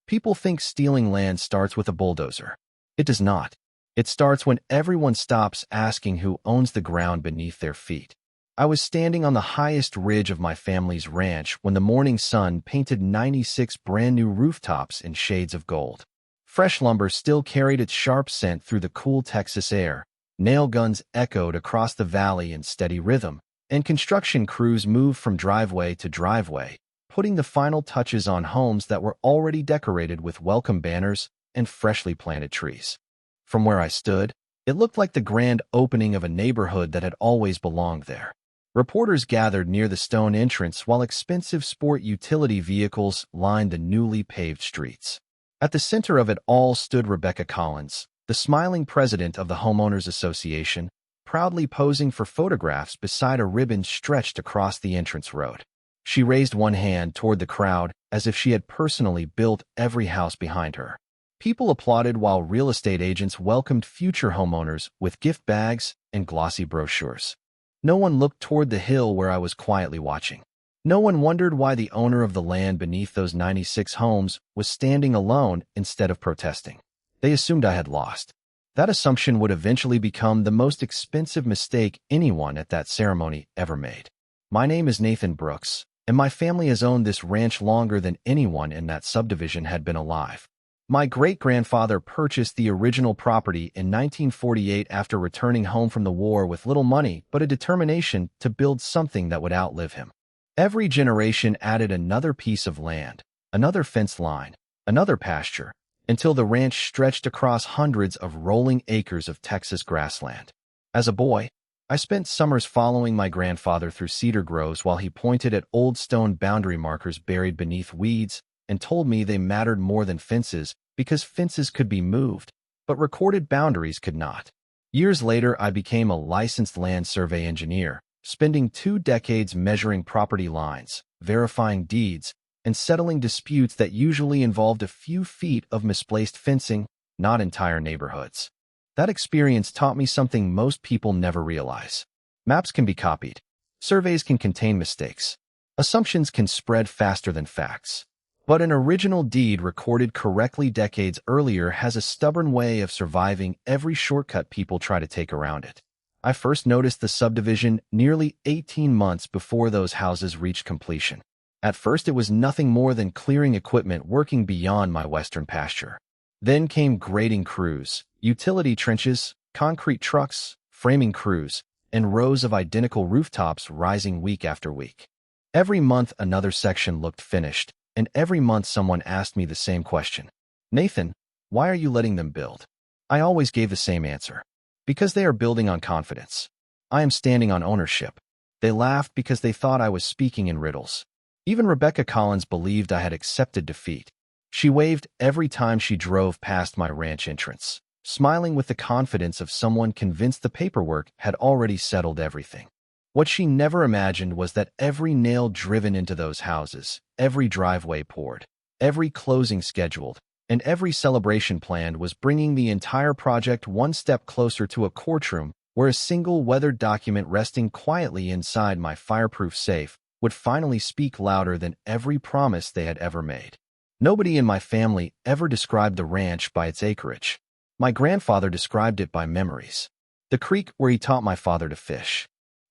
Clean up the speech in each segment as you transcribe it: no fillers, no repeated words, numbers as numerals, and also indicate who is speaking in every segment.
Speaker 1: People think stealing land starts with a bulldozer. It does not. It starts when everyone stops asking who owns the ground beneath their feet. I was standing on the highest ridge of my family's ranch when the morning sun painted 96 brand-new rooftops in shades of gold. Fresh lumber still carried its sharp scent through the cool Texas air, nail guns echoed across the valley in steady rhythm, and construction crews moved from driveway to driveway, putting the final touches on homes that were already decorated with welcome banners and freshly planted trees. From where I stood, it looked like the grand opening of a neighborhood that had always belonged there. Reporters gathered near the stone entrance while expensive sport utility vehicles lined the newly paved streets. At the center of it all stood Rebecca Collins, the smiling president of the Homeowners Association, proudly posing for photographs beside a ribbon stretched across the entrance road. She raised one hand toward the crowd as if she had personally built every house behind her. People applauded while real estate agents welcomed future homeowners with gift bags and glossy brochures. No one looked toward the hill where I was quietly watching. No one wondered why the owner of the land beneath those 96 homes was standing alone instead of protesting. They assumed I had lost. That assumption would eventually become the most expensive mistake anyone at that ceremony ever made. My name is Nathan Brooks, and my family has owned this ranch longer than anyone in that subdivision had been alive. My great-grandfather purchased the original property in 1948 after returning home from the war with little money but a determination to build something that would outlive him. Every generation added another piece of land, another fence line, another pasture, until the ranch stretched across hundreds of rolling acres of Texas grassland. As a boy, I spent summers following my grandfather through cedar groves while he pointed at old stone boundary markers buried beneath weeds and told me they mattered more than fences because fences could be moved, but recorded boundaries could not. Years later, I became a licensed land survey engineer, spending 2 decades measuring property lines, verifying deeds, and settling disputes that usually involved a few feet of misplaced fencing, not entire neighborhoods. That experience taught me something most people never realize. Maps can be copied. Surveys can contain mistakes. Assumptions can spread faster than facts. But an original deed recorded correctly decades earlier has a stubborn way of surviving every shortcut people try to take around it. I first noticed the subdivision nearly 18 months before those houses reached completion. At first, it was nothing more than clearing equipment working beyond my western pasture. Then came grading crews, utility trenches, concrete trucks, framing crews, and rows of identical rooftops rising week after week. Every month, another section looked finished, and every month someone asked me the same question. Nathan, why are you letting them build? I always gave the same answer. Because they are building on confidence. I am standing on ownership. They laughed because they thought I was speaking in riddles. Even Rebecca Collins believed I had accepted defeat. She waved every time she drove past my ranch entrance, smiling with the confidence of someone convinced the paperwork had already settled everything. What she never imagined was that every nail driven into those houses, every driveway poured, every closing scheduled, and every celebration planned was bringing the entire project one step closer to a courtroom where a single weathered document resting quietly inside my fireproof safe would finally speak louder than every promise they had ever made. Nobody in my family ever described the ranch by its acreage. My grandfather described it by memories. The creek where he taught my father to fish.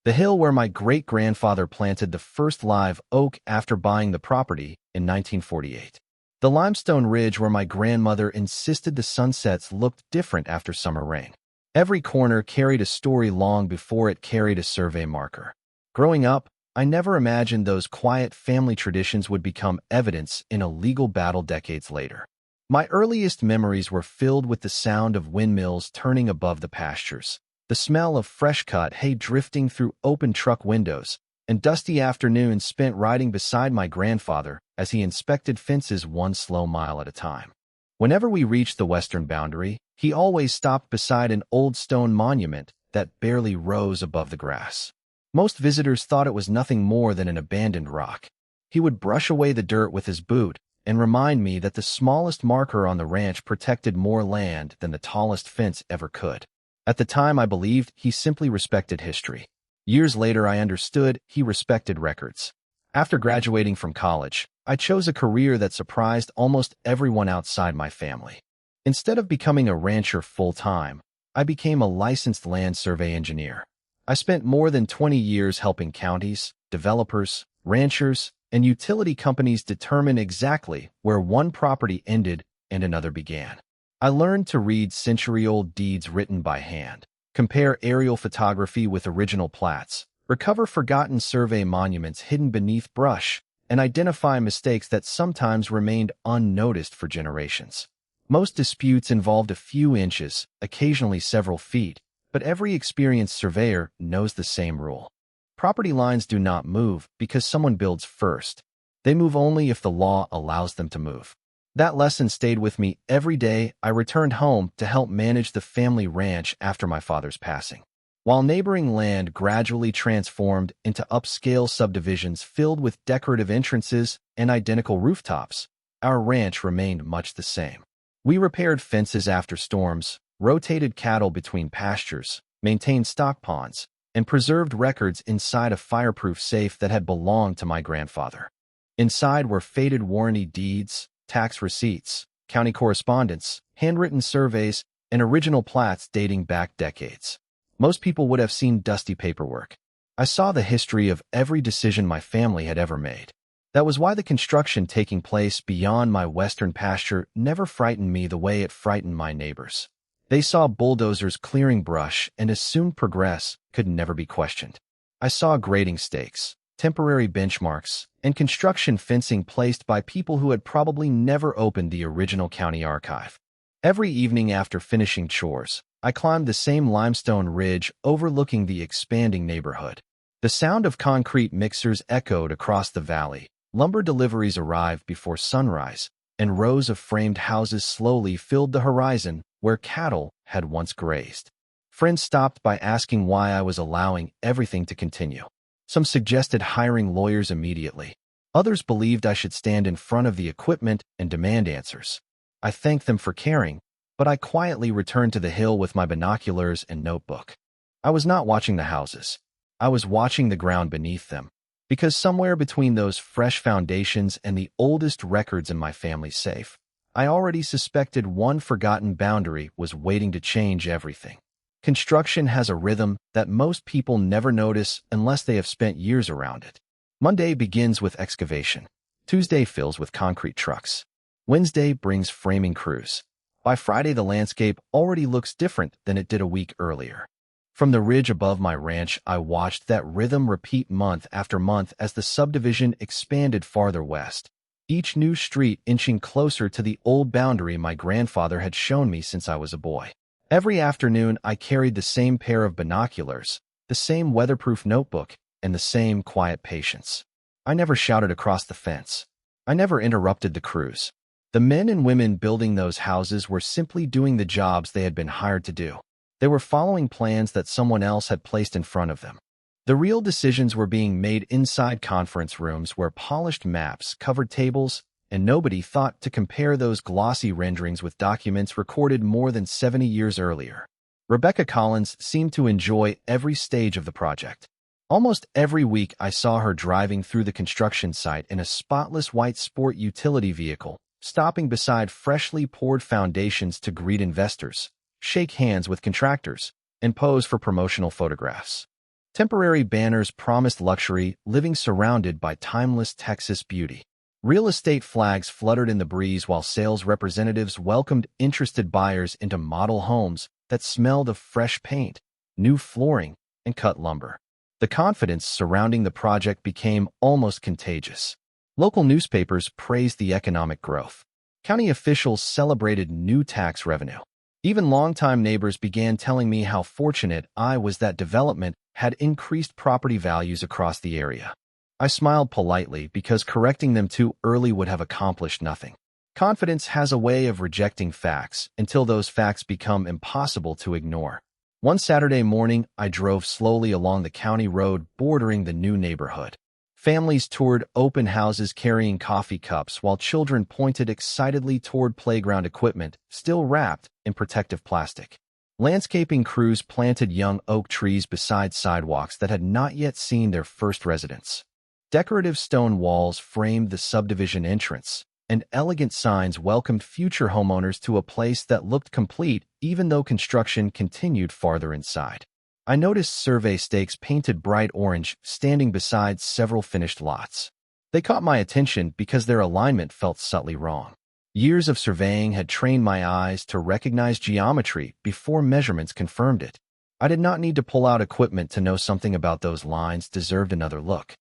Speaker 1: The hill where my great-grandfather planted the first live oak after buying the property in 1948. The limestone ridge where my grandmother insisted the sunsets looked different after summer rain. Every corner carried a story long before it carried a survey marker. Growing up, I never imagined those quiet family traditions would become evidence in a legal battle decades later. My earliest memories were filled with the sound of windmills turning above the pastures, the smell of fresh-cut hay drifting through open truck windows, and dusty afternoons spent riding beside my grandfather as he inspected fences one slow mile at a time. Whenever we reached the western boundary, he always stopped beside an old stone monument that barely rose above the grass. Most visitors thought it was nothing more than an abandoned rock. He would brush away the dirt with his boot and remind me that the smallest marker on the ranch protected more land than the tallest fence ever could. At the time, I believed he simply respected history. Years later, I understood he respected records. After graduating from college, I chose a career that surprised almost everyone outside my family. Instead of becoming a rancher full-time, I became a licensed land survey engineer. I spent more than 20 years helping counties, developers, ranchers, and utility companies determine exactly where one property ended and another began. I learned to read century-old deeds written by hand, compare aerial photography with original plats, recover forgotten survey monuments hidden beneath brush, and identify mistakes that sometimes remained unnoticed for generations. Most disputes involved a few inches, occasionally several feet, but every experienced surveyor knows the same rule. Property lines do not move because someone builds first. They move only if the law allows them to move. That lesson stayed with me every day I returned home to help manage the family ranch after my father's passing. While neighboring land gradually transformed into upscale subdivisions filled with decorative entrances and identical rooftops, our ranch remained much the same. We repaired fences after storms, rotated cattle between pastures, maintained stock ponds, and preserved records inside a fireproof safe that had belonged to my grandfather. Inside were faded warranty deeds, tax receipts, county correspondence, handwritten surveys, and original plats dating back decades. Most people would have seen dusty paperwork. I saw the history of every decision my family had ever made. That was why the construction taking place beyond my western pasture never frightened me the way it frightened my neighbors. They saw bulldozers clearing brush and assumed progress could never be questioned. I saw grading stakes, temporary benchmarks, and construction fencing placed by people who had probably never opened the original county archive. Every evening after finishing chores, I climbed the same limestone ridge overlooking the expanding neighborhood. The sound of concrete mixers echoed across the valley. Lumber deliveries arrived before sunrise, and rows of framed houses slowly filled the horizon where cattle had once grazed. Friends stopped by asking why I was allowing everything to continue. Some suggested hiring lawyers immediately. Others believed I should stand in front of the equipment and demand answers. I thanked them for caring, but I quietly returned to the hill with my binoculars and notebook. I was not watching the houses. I was watching the ground beneath them, because somewhere between those fresh foundations and the oldest records in my family's safe, I already suspected one forgotten boundary was waiting to change everything. Construction has a rhythm that most people never notice unless they have spent years around it. Monday begins with excavation. Tuesday fills with concrete trucks. Wednesday brings framing crews. By Friday, the landscape already looks different than it did a week earlier. From the ridge above my ranch, I watched that rhythm repeat month after month as the subdivision expanded farther west, each new street inching closer to the old boundary my grandfather had shown me since I was a boy. Every afternoon, I carried the same pair of binoculars, the same weatherproof notebook, and the same quiet patience. I never shouted across the fence. I never interrupted the crews. The men and women building those houses were simply doing the jobs they had been hired to do. They were following plans that someone else had placed in front of them. The real decisions were being made inside conference rooms where polished maps covered tables, and nobody thought to compare those glossy renderings with documents recorded more than 70 years earlier. Rebecca Collins seemed to enjoy every stage of the project. Almost every week I saw her driving through the construction site in a spotless white sport utility vehicle, stopping beside freshly poured foundations to greet investors, shake hands with contractors, and pose for promotional photographs. Temporary banners promised luxury, living surrounded by timeless Texas beauty. Real estate flags fluttered in the breeze while sales representatives welcomed interested buyers into model homes that smelled of fresh paint, new flooring, and cut lumber. The confidence surrounding the project became almost contagious. Local newspapers praised the economic growth. County officials celebrated new tax revenue. Even longtime neighbors began telling me how fortunate I was that development had increased property values across the area. I smiled politely because correcting them too early would have accomplished nothing. Confidence has a way of rejecting facts until those facts become impossible to ignore. One Saturday morning, I drove slowly along the county road bordering the new neighborhood. Families toured open houses carrying coffee cups while children pointed excitedly toward playground equipment, still wrapped in protective plastic. Landscaping crews planted young oak trees beside sidewalks that had not yet seen their first residents. Decorative stone walls framed the subdivision entrance, and elegant signs welcomed future homeowners to a place that looked complete even though construction continued farther inside. I noticed survey stakes painted bright orange standing beside several finished lots. They caught my attention because their alignment felt subtly wrong. Years of surveying had trained my eyes to recognize geometry before measurements confirmed it. I did not need to pull out equipment to know something about those lines deserved another look.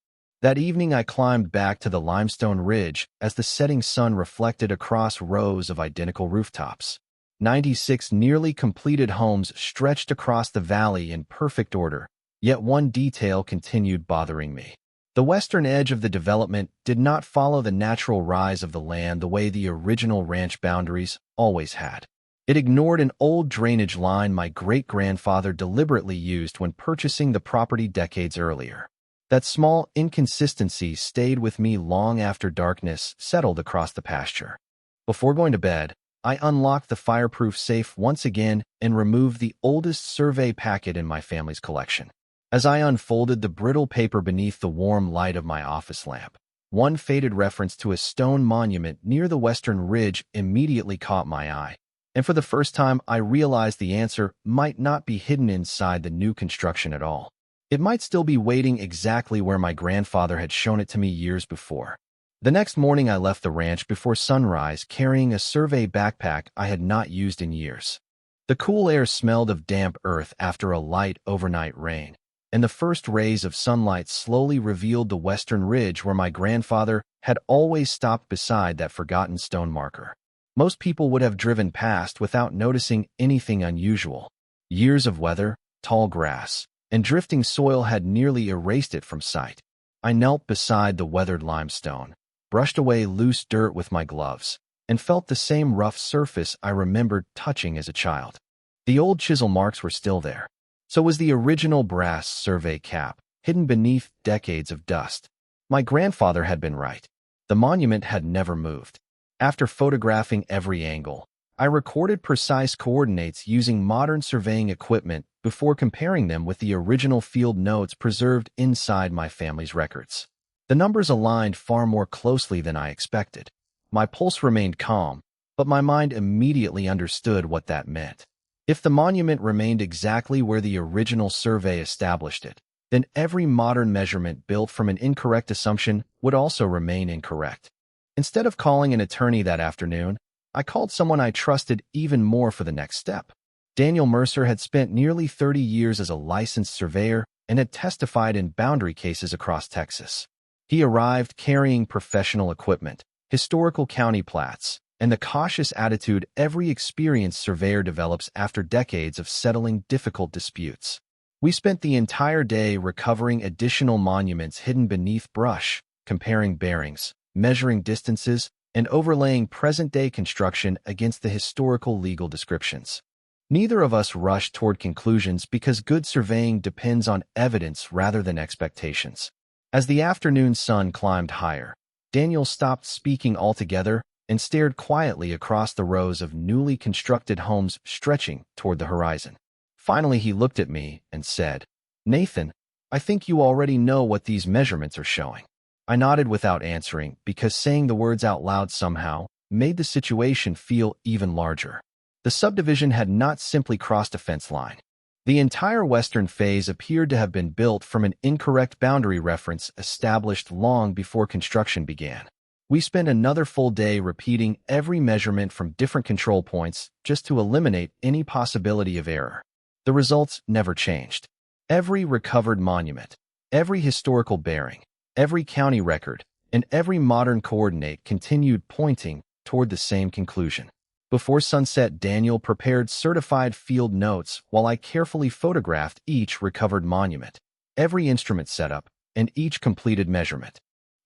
Speaker 1: That evening I climbed back to the limestone ridge as the setting sun reflected across rows of identical rooftops. 96 nearly completed homes stretched across the valley in perfect order, yet one detail continued bothering me. The western edge of the development did not follow the natural rise of the land the way the original ranch boundaries always had. It ignored an old drainage line my great-grandfather deliberately used when purchasing the property decades earlier. That small inconsistency stayed with me long after darkness settled across the pasture. Before going to bed, I unlocked the fireproof safe once again and removed the oldest survey packet in my family's collection. As I unfolded the brittle paper beneath the warm light of my office lamp, one faded reference to a stone monument near the western ridge immediately caught my eye. And for the first time, I realized the answer might not be hidden inside the new construction at all. It might still be waiting exactly where my grandfather had shown it to me years before. The next morning, I left the ranch before sunrise carrying a survey backpack I had not used in years. The cool air smelled of damp earth after a light overnight rain, and the first rays of sunlight slowly revealed the western ridge where my grandfather had always stopped beside that forgotten stone marker. Most people would have driven past without noticing anything unusual. Years of weather, tall grass, and drifting soil had nearly erased it from sight. I knelt beside the weathered limestone, brushed away loose dirt with my gloves, and felt the same rough surface I remembered touching as a child. The old chisel marks were still there. So was the original brass survey cap, hidden beneath decades of dust. My grandfather had been right. The monument had never moved. After photographing every angle, I recorded precise coordinates using modern surveying equipment before comparing them with the original field notes preserved inside my family's records. The numbers aligned far more closely than I expected. My pulse remained calm, but my mind immediately understood what that meant. If the monument remained exactly where the original survey established it, then every modern measurement built from an incorrect assumption would also remain incorrect. Instead of calling an attorney that afternoon, I called someone I trusted even more for the next step. Daniel Mercer had spent nearly 30 years as a licensed surveyor and had testified in boundary cases across Texas. He arrived carrying professional equipment, historical county plats, and the cautious attitude every experienced surveyor develops after decades of settling difficult disputes. We spent the entire day recovering additional monuments hidden beneath brush, comparing bearings, measuring distances, and overlaying present-day construction against the historical legal descriptions. Neither of us rushed toward conclusions because good surveying depends on evidence rather than expectations. As the afternoon sun climbed higher, Daniel stopped speaking altogether and stared quietly across the rows of newly constructed homes stretching toward the horizon. Finally, he looked at me and said, "Nathan, I think you already know what these measurements are showing." I nodded without answering because saying the words out loud somehow made the situation feel even larger. The subdivision had not simply crossed a fence line. The entire western phase appeared to have been built from an incorrect boundary reference established long before construction began. We spent another full day repeating every measurement from different control points just to eliminate any possibility of error. The results never changed. Every recovered monument, every historical bearing, every county record, and every modern coordinate continued pointing toward the same conclusion. Before sunset, Daniel prepared certified field notes while I carefully photographed each recovered monument, every instrument setup, and each completed measurement.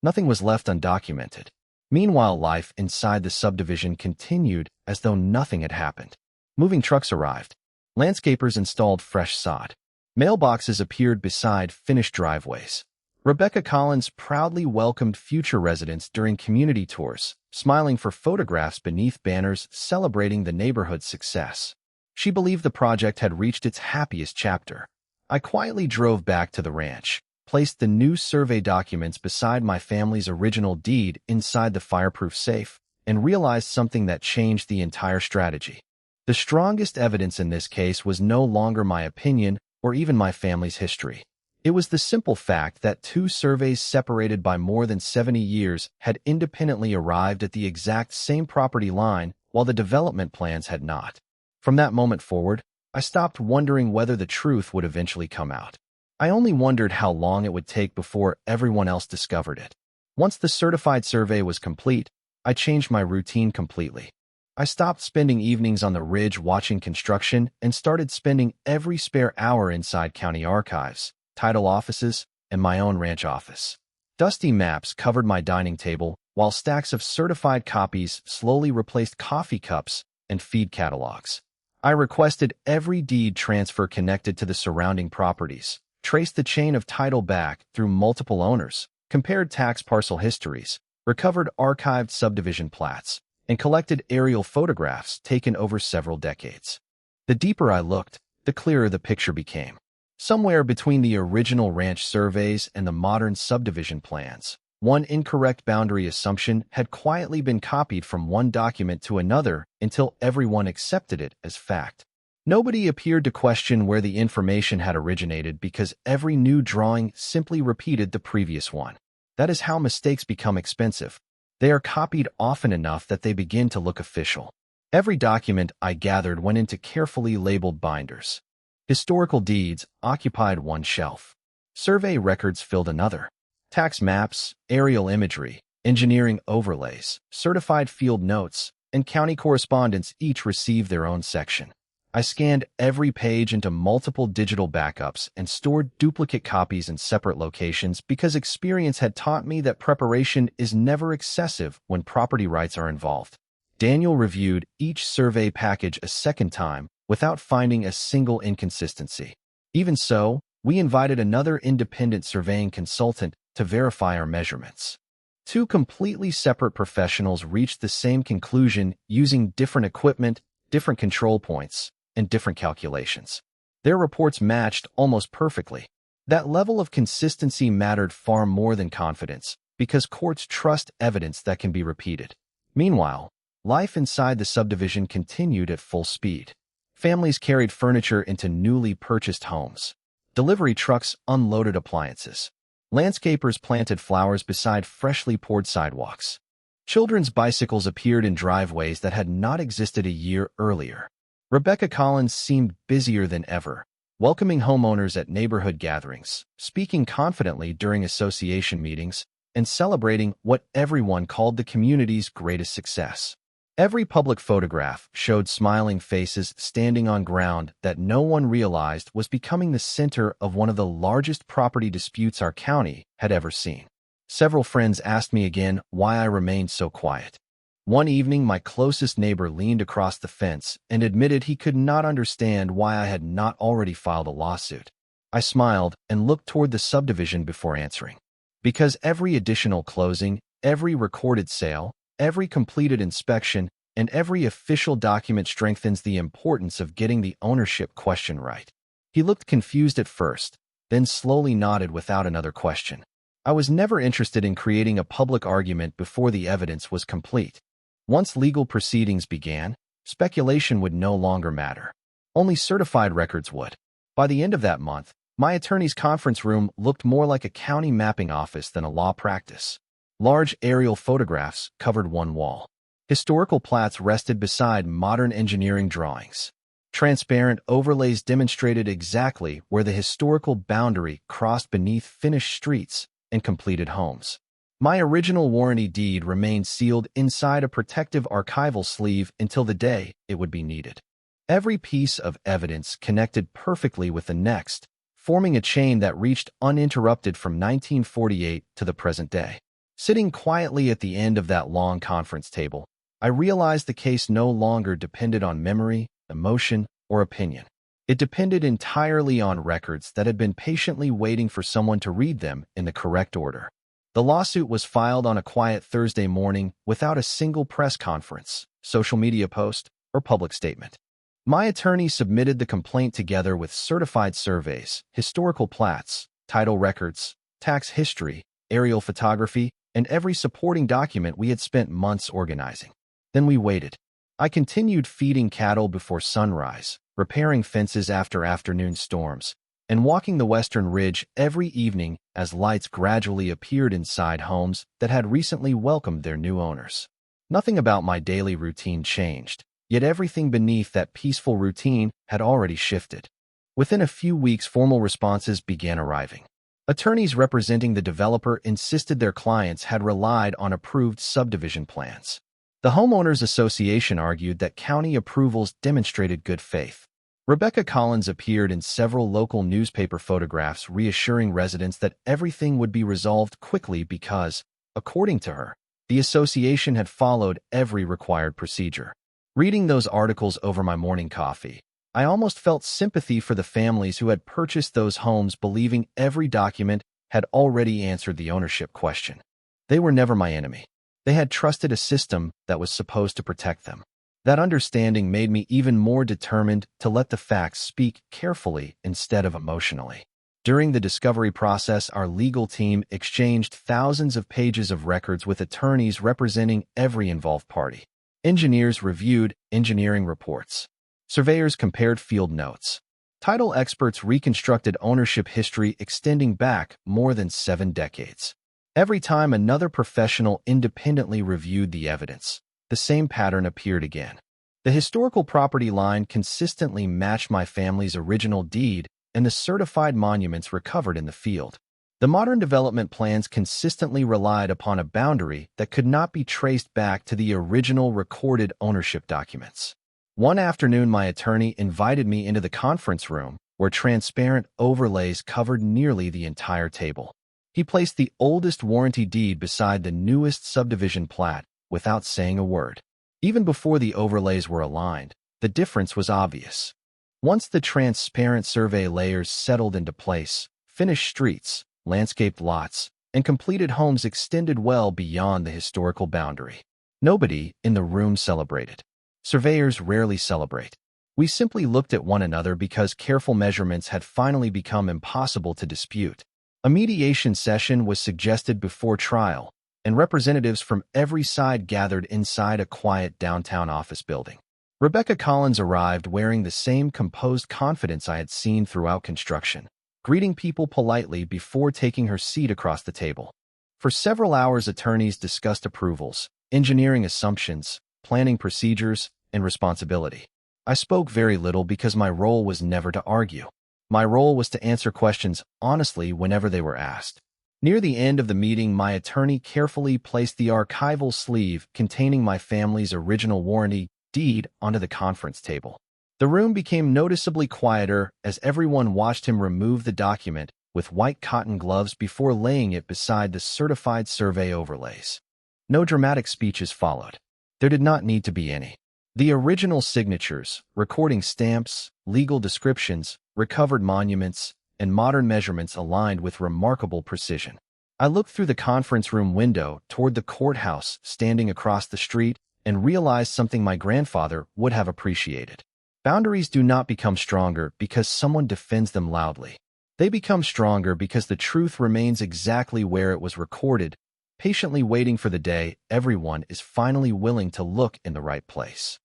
Speaker 1: Nothing was left undocumented. Meanwhile, life inside the subdivision continued as though nothing had happened. Moving trucks arrived. Landscapers installed fresh sod. Mailboxes appeared beside finished driveways. Rebecca Collins proudly welcomed future residents during community tours, smiling for photographs beneath banners celebrating the neighborhood's success. She believed the project had reached its happiest chapter. I quietly drove back to the ranch, placed the new survey documents beside my family's original deed inside the fireproof safe, and realized something that changed the entire strategy. The strongest evidence in this case was no longer my opinion or even my family's history. It was the simple fact that two surveys separated by more than 70 years had independently arrived at the exact same property line while the development plans had not. From that moment forward, I stopped wondering whether the truth would eventually come out. I only wondered how long it would take before everyone else discovered it. Once the certified survey was complete, I changed my routine completely. I stopped spending evenings on the ridge watching construction and started spending every spare hour inside county archives, title offices, and my own ranch office. Dusty maps covered my dining table, while stacks of certified copies slowly replaced coffee cups and feed catalogs. I requested every deed transfer connected to the surrounding properties, traced the chain of title back through multiple owners, compared tax parcel histories, recovered archived subdivision plats, and collected aerial photographs taken over several decades. The deeper I looked, the clearer the picture became. Somewhere between the original ranch surveys and the modern subdivision plans, one incorrect boundary assumption had quietly been copied from one document to another until everyone accepted it as fact. Nobody appeared to question where the information had originated because every new drawing simply repeated the previous one. That is how mistakes become expensive. They are copied often enough that they begin to look official. Every document I gathered went into carefully labeled binders. Historical deeds occupied one shelf. Survey records filled another. Tax maps, aerial imagery, engineering overlays, certified field notes, and county correspondence each received their own section. I scanned every page into multiple digital backups and stored duplicate copies in separate locations because experience had taught me that preparation is never excessive when property rights are involved. Daniel reviewed each survey package a second time without finding a single inconsistency. Even so, we invited another independent surveying consultant to verify our measurements. Two completely separate professionals reached the same conclusion using different equipment, different control points, and different calculations. Their reports matched almost perfectly. That level of consistency mattered far more than confidence, because courts trust evidence that can be repeated. Meanwhile, life inside the subdivision continued at full speed. Families carried furniture into newly purchased homes. Delivery trucks unloaded appliances. Landscapers planted flowers beside freshly poured sidewalks. Children's bicycles appeared in driveways that had not existed a year earlier. Rebecca Collins seemed busier than ever, welcoming homeowners at neighborhood gatherings, speaking confidently during association meetings, and celebrating what everyone called the community's greatest success. Every public photograph showed smiling faces standing on ground that no one realized was becoming the center of one of the largest property disputes our county had ever seen. Several friends asked me again why I remained so quiet. One evening, my closest neighbor leaned across the fence and admitted he could not understand why I had not already filed a lawsuit. I smiled and looked toward the subdivision before answering. Because every additional closing, every recorded sale, every completed inspection, and every official document strengthens the importance of getting the ownership question right. He looked confused at first, then slowly nodded without another question. I was never interested in creating a public argument before the evidence was complete. Once legal proceedings began, speculation would no longer matter. Only certified records would. By the end of that month, my attorney's conference room looked more like a county mapping office than a law practice. Large aerial photographs covered one wall. Historical plats rested beside modern engineering drawings. Transparent overlays demonstrated exactly where the historical boundary crossed beneath finished streets and completed homes. My original warranty deed remained sealed inside a protective archival sleeve until the day it would be needed. Every piece of evidence connected perfectly with the next, forming a chain that reached uninterrupted from 1948 to the present day. Sitting quietly at the end of that long conference table, I realized the case no longer depended on memory, emotion, or opinion. It depended entirely on records that had been patiently waiting for someone to read them in the correct order. The lawsuit was filed on a quiet Thursday morning without a single press conference, social media post, or public statement. My attorney submitted the complaint together with certified surveys, historical plats, title records, tax history, aerial photography, and every supporting document we had spent months organizing. Then we waited. I continued feeding cattle before sunrise, repairing fences after afternoon storms, and walking the western ridge every evening as lights gradually appeared inside homes that had recently welcomed their new owners. Nothing about my daily routine changed, yet everything beneath that peaceful routine had already shifted. Within a few weeks, formal responses began arriving. Attorneys representing the developer insisted their clients had relied on approved subdivision plans. The Homeowners Association argued that county approvals demonstrated good faith. Rebecca Collins appeared in several local newspaper photographs reassuring residents that everything would be resolved quickly because, according to her, the association had followed every required procedure. Reading those articles over my morning coffee, I almost felt sympathy for the families who had purchased those homes believing every document had already answered the ownership question. They were never my enemy. They had trusted a system that was supposed to protect them. That understanding made me even more determined to let the facts speak carefully instead of emotionally. During the discovery process, our legal team exchanged thousands of pages of records with attorneys representing every involved party. Engineers reviewed engineering reports. Surveyors compared field notes. Title experts reconstructed ownership history extending back more than 7 decades. Every time another professional independently reviewed the evidence, the same pattern appeared again. The historical property line consistently matched my family's original deed and the certified monuments recovered in the field. The modern development plans consistently relied upon a boundary that could not be traced back to the original recorded ownership documents. One afternoon, my attorney invited me into the conference room where transparent overlays covered nearly the entire table. He placed the oldest warranty deed beside the newest subdivision plat without saying a word. Even before the overlays were aligned, the difference was obvious. Once the transparent survey layers settled into place, finished streets, landscaped lots, and completed homes extended well beyond the historical boundary. Nobody in the room celebrated. Surveyors rarely celebrate. We simply looked at one another because careful measurements had finally become impossible to dispute. A mediation session was suggested before trial, and representatives from every side gathered inside a quiet downtown office building. Rebecca Collins arrived wearing the same composed confidence I had seen throughout construction, greeting people politely before taking her seat across the table. For several hours, attorneys discussed approvals, engineering assumptions, planning procedures, and responsibility. I spoke very little because my role was never to argue. My role was to answer questions honestly whenever they were asked. Near the end of the meeting, my attorney carefully placed the archival sleeve containing my family's original warranty deed onto the conference table. The room became noticeably quieter as everyone watched him remove the document with white cotton gloves before laying it beside the certified survey overlays. No dramatic speeches followed. There did not need to be any. The original signatures, recording stamps, legal descriptions, recovered monuments, and modern measurements aligned with remarkable precision. I looked through the conference room window toward the courthouse standing across the street and realized something my grandfather would have appreciated. Boundaries do not become stronger because someone defends them loudly. They become stronger because the truth remains exactly where it was recorded, patiently waiting for the day everyone is finally willing to look in the right place.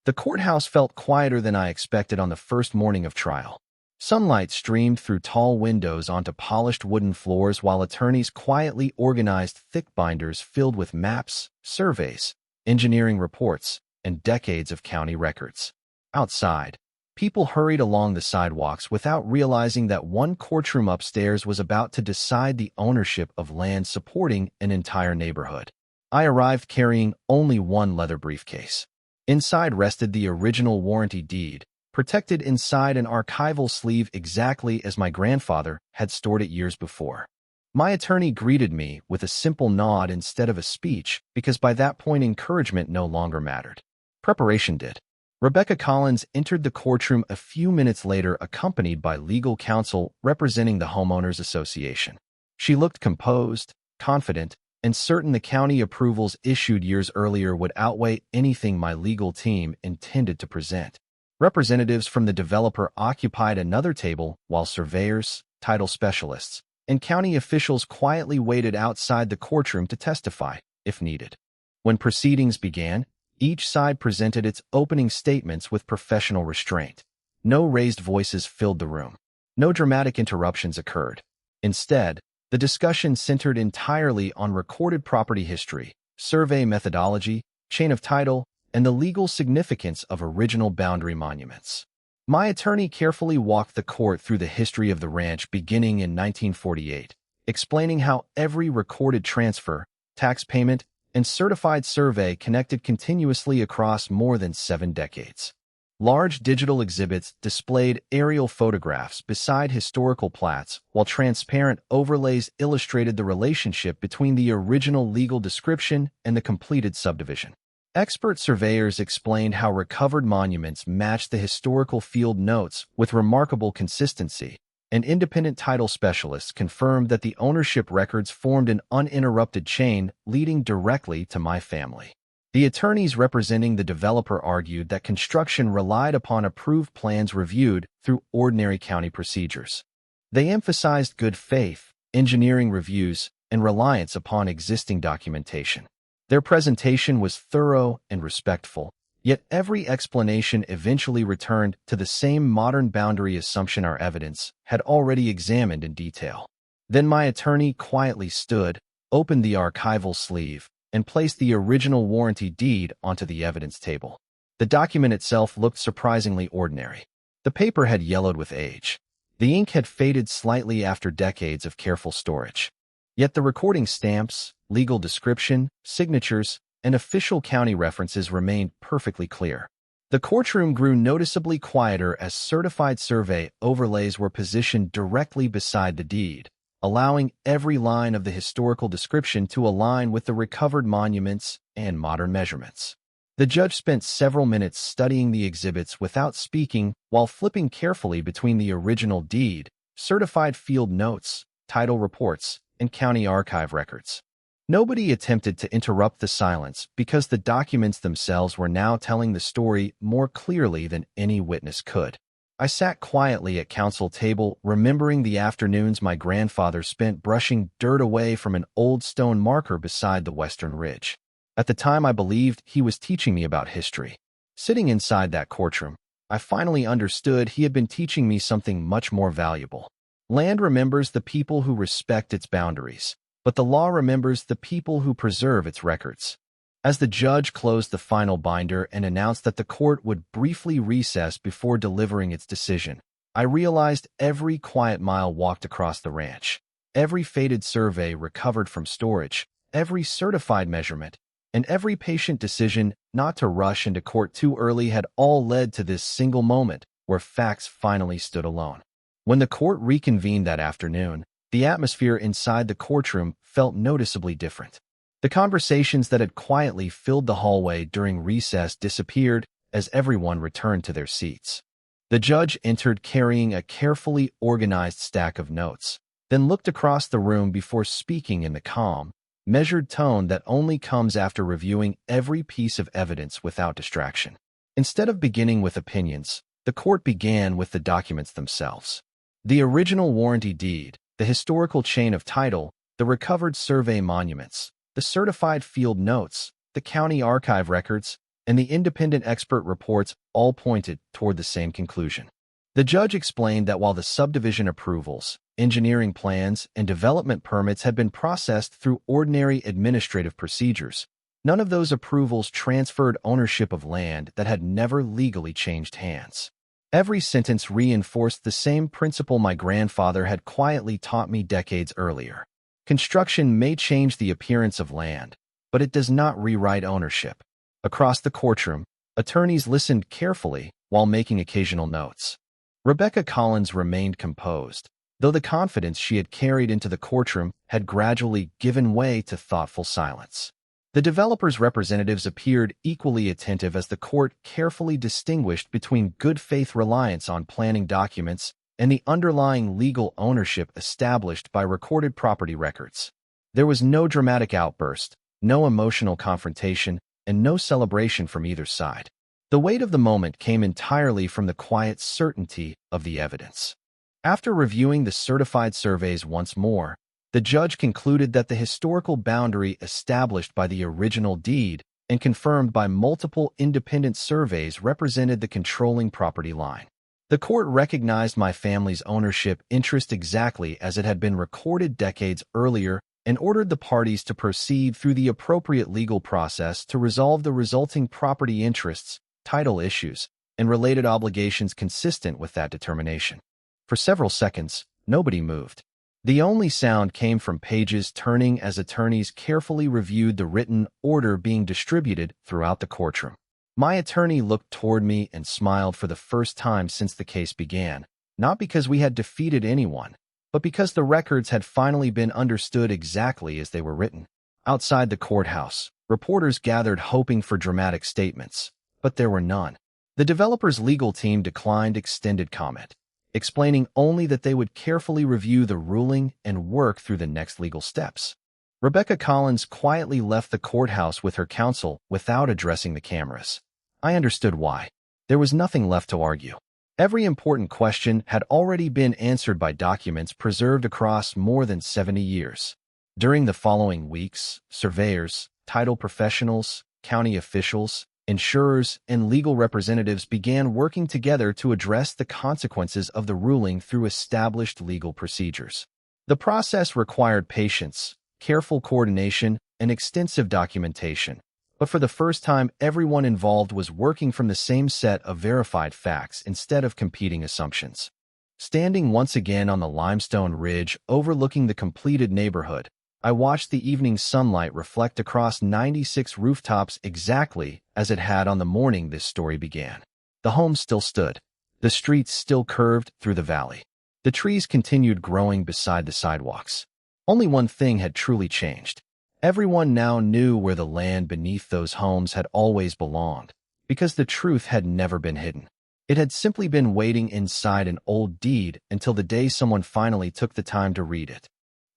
Speaker 1: The courthouse felt quieter than I expected on the first morning of trial. Sunlight streamed through tall windows onto polished wooden floors while attorneys quietly organized thick binders filled with maps, surveys, engineering reports, and decades of county records. Outside, people hurried along the sidewalks without realizing that one courtroom upstairs was about to decide the ownership of land supporting an entire neighborhood. I arrived carrying only one leather briefcase. Inside rested the original warranty deed, protected inside an archival sleeve exactly as my grandfather had stored it years before. My attorney greeted me with a simple nod instead of a speech because by that point encouragement no longer mattered. Preparation did. Rebecca Collins entered the courtroom a few minutes later accompanied by legal counsel representing the Homeowners Association. She looked composed, confident, and certain the county approvals issued years earlier would outweigh anything my legal team intended to present. Representatives from the developer occupied another table while surveyors, title specialists, and county officials quietly waited outside the courtroom to testify, if needed. When proceedings began, each side presented its opening statements with professional restraint. No raised voices filled the room. No dramatic interruptions occurred. Instead, the discussion centered entirely on recorded property history, survey methodology, chain of title, and the legal significance of original boundary monuments. My attorney carefully walked the court through the history of the ranch beginning in 1948, explaining how every recorded transfer, tax payment, and certified survey connected continuously across more than 7 decades. Large digital exhibits displayed aerial photographs beside historical plats, while transparent overlays illustrated the relationship between the original legal description and the completed subdivision. Expert surveyors explained how recovered monuments matched the historical field notes with remarkable consistency, and independent title specialists confirmed that the ownership records formed an uninterrupted chain leading directly to my family. The attorneys representing the developer argued that construction relied upon approved plans reviewed through ordinary county procedures. They emphasized good faith, engineering reviews, and reliance upon existing documentation. Their presentation was thorough and respectful, yet every explanation eventually returned to the same modern boundary assumption our evidence had already examined in detail. Then my attorney quietly stood, opened the archival sleeve, and placed the original warranty deed onto the evidence table. The document itself looked surprisingly ordinary. The paper had yellowed with age. The ink had faded slightly after decades of careful storage. Yet the recording stamps, legal description, signatures, and official county references remained perfectly clear. The courtroom grew noticeably quieter as certified survey overlays were positioned directly beside the deed, allowing every line of the historical description to align with the recovered monuments and modern measurements. The judge spent several minutes studying the exhibits without speaking while flipping carefully between the original deed, certified field notes, title reports, and county archive records. Nobody attempted to interrupt the silence because the documents themselves were now telling the story more clearly than any witness could. I sat quietly at counsel table, remembering the afternoons my grandfather spent brushing dirt away from an old stone marker beside the western ridge. At the time, I believed he was teaching me about history. Sitting inside that courtroom, I finally understood he had been teaching me something much more valuable. Land remembers the people who respect its boundaries, but the law remembers the people who preserve its records. As the judge closed the final binder and announced that the court would briefly recess before delivering its decision, I realized every quiet mile walked across the ranch, every faded survey recovered from storage, every certified measurement, and every patient decision not to rush into court too early had all led to this single moment where facts finally stood alone. When the court reconvened that afternoon, the atmosphere inside the courtroom felt noticeably different. The conversations that had quietly filled the hallway during recess disappeared as everyone returned to their seats. The judge entered carrying a carefully organized stack of notes, then looked across the room before speaking in the calm, measured tone that only comes after reviewing every piece of evidence without distraction. Instead of beginning with opinions, the court began with the documents themselves. The original warranty deed, the historical chain of title, the recovered survey monuments, the certified field notes, the county archive records, and the independent expert reports all pointed toward the same conclusion. The judge explained that while the subdivision approvals, engineering plans, and development permits had been processed through ordinary administrative procedures, none of those approvals transferred ownership of land that had never legally changed hands. Every sentence reinforced the same principle my grandfather had quietly taught me decades earlier. Construction may change the appearance of land, but it does not rewrite ownership. Across the courtroom, attorneys listened carefully while making occasional notes. Rebecca Collins remained composed, though the confidence she had carried into the courtroom had gradually given way to thoughtful silence. The developer's representatives appeared equally attentive as the court carefully distinguished between good faith reliance on planning documents and the underlying legal ownership established by recorded property records. There was no dramatic outburst, no emotional confrontation, and no celebration from either side. The weight of the moment came entirely from the quiet certainty of the evidence. After reviewing the certified surveys once more, the judge concluded that the historical boundary established by the original deed and confirmed by multiple independent surveys represented the controlling property line. The court recognized my family's ownership interest exactly as it had been recorded decades earlier and ordered the parties to proceed through the appropriate legal process to resolve the resulting property interests, title issues, and related obligations consistent with that determination. For several seconds, nobody moved. The only sound came from pages turning as attorneys carefully reviewed the written order being distributed throughout the courtroom. My attorney looked toward me and smiled for the first time since the case began, not because we had defeated anyone, but because the records had finally been understood exactly as they were written. Outside the courthouse, reporters gathered hoping for dramatic statements, but there were none. The developer's legal team declined extended comment, explaining only that they would carefully review the ruling and work through the next legal steps. Rebecca Collins quietly left the courthouse with her counsel without addressing the cameras. I understood why. There was nothing left to argue. Every important question had already been answered by documents preserved across more than 70 years. During the following weeks, surveyors, title professionals, county officials, insurers, and legal representatives began working together to address the consequences of the ruling through established legal procedures. The process required patience, careful coordination, and extensive documentation, but for the first time everyone involved was working from the same set of verified facts instead of competing assumptions. Standing once again on the limestone ridge overlooking the completed neighborhood, I watched the evening sunlight reflect across 96 rooftops exactly as it had on the morning this story began. The homes still stood. The streets still curved through the valley. The trees continued growing beside the sidewalks. Only one thing had truly changed. Everyone now knew where the land beneath those homes had always belonged, because the truth had never been hidden. It had simply been waiting inside an old deed until the day someone finally took the time to read it.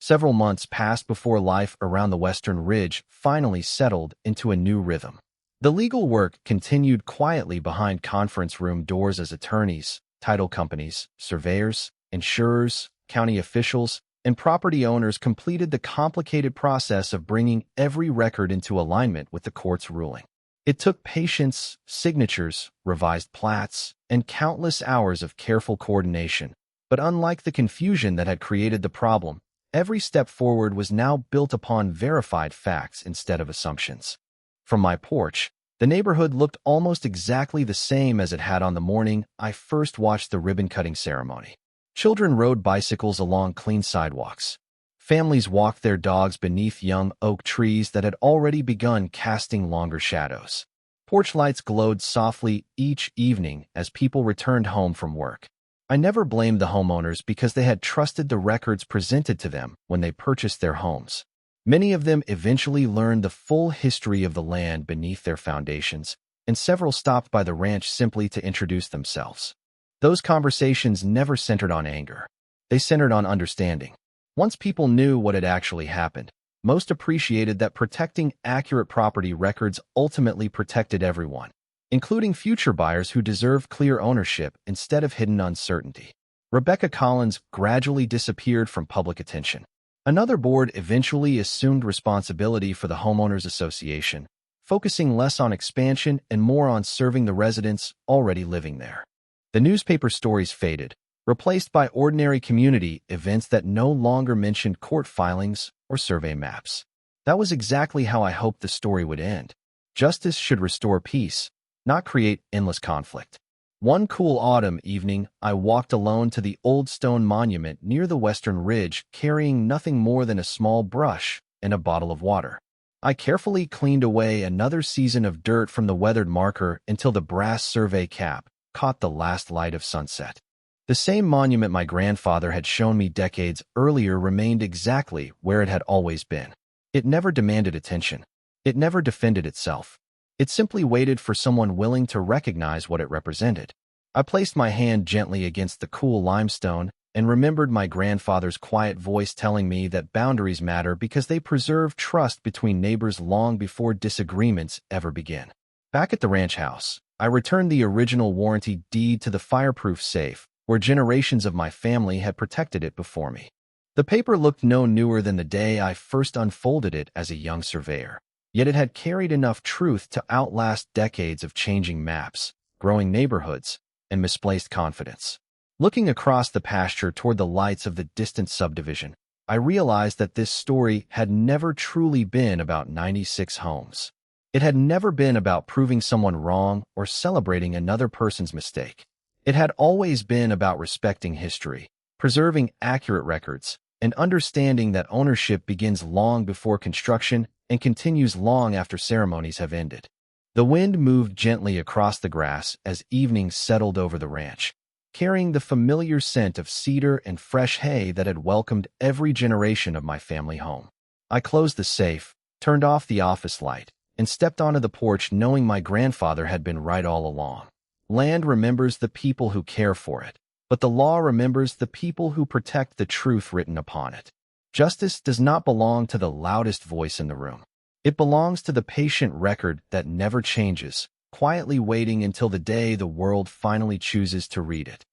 Speaker 1: Several months passed before life around the Western Ridge finally settled into a new rhythm. The legal work continued quietly behind conference room doors as attorneys, title companies, surveyors, insurers, county officials, and property owners completed the complicated process of bringing every record into alignment with the court's ruling. It took patience, signatures, revised plats, and countless hours of careful coordination, but unlike the confusion that had created the problem, every step forward was now built upon verified facts instead of assumptions. From my porch, the neighborhood looked almost exactly the same as it had on the morning I first watched the ribbon-cutting ceremony. Children rode bicycles along clean sidewalks. Families walked their dogs beneath young oak trees that had already begun casting longer shadows. Porch lights glowed softly each evening as people returned home from work. I never blamed the homeowners because they had trusted the records presented to them when they purchased their homes. Many of them eventually learned the full history of the land beneath their foundations, and several stopped by the ranch simply to introduce themselves. Those conversations never centered on anger. They centered on understanding. Once people knew what had actually happened, most appreciated that protecting accurate property records ultimately protected everyone, including future buyers who deserved clear ownership instead of hidden uncertainty. Rebecca Collins gradually disappeared from public attention. Another board eventually assumed responsibility for the Homeowners Association, focusing less on expansion and more on serving the residents already living there. The newspaper stories faded, replaced by ordinary community events that no longer mentioned court filings or survey maps. That was exactly how I hoped the story would end. Justice should restore peace, not create endless conflict. One cool autumn evening, I walked alone to the old stone monument near the Western Ridge, carrying nothing more than a small brush and a bottle of water. I carefully cleaned away another season of dirt from the weathered marker until the brass survey cap caught the last light of sunset. The same monument my grandfather had shown me decades earlier remained exactly where it had always been. It never demanded attention. It never defended itself. It simply waited for someone willing to recognize what it represented. I placed my hand gently against the cool limestone and remembered my grandfather's quiet voice telling me that boundaries matter because they preserve trust between neighbors long before disagreements ever begin. Back at the ranch house, I returned the original warranty deed to the fireproof safe, where generations of my family had protected it before me. The paper looked no newer than the day I first unfolded it as a young surveyor, yet it had carried enough truth to outlast decades of changing maps, growing neighborhoods, and misplaced confidence. Looking across the pasture toward the lights of the distant subdivision, I realized that this story had never truly been about 96 homes. It had never been about proving someone wrong or celebrating another person's mistake. It had always been about respecting history, preserving accurate records, and understanding that ownership begins long before construction and continues long after ceremonies have ended. The wind moved gently across the grass as evening settled over the ranch, carrying the familiar scent of cedar and fresh hay that had welcomed every generation of my family home. I closed the safe, turned off the office light, and stepped onto the porch knowing my grandfather had been right all along. Land remembers the people who care for it, but the law remembers the people who protect the truth written upon it. Justice does not belong to the loudest voice in the room. It belongs to the patient record that never changes, quietly waiting until the day the world finally chooses to read it.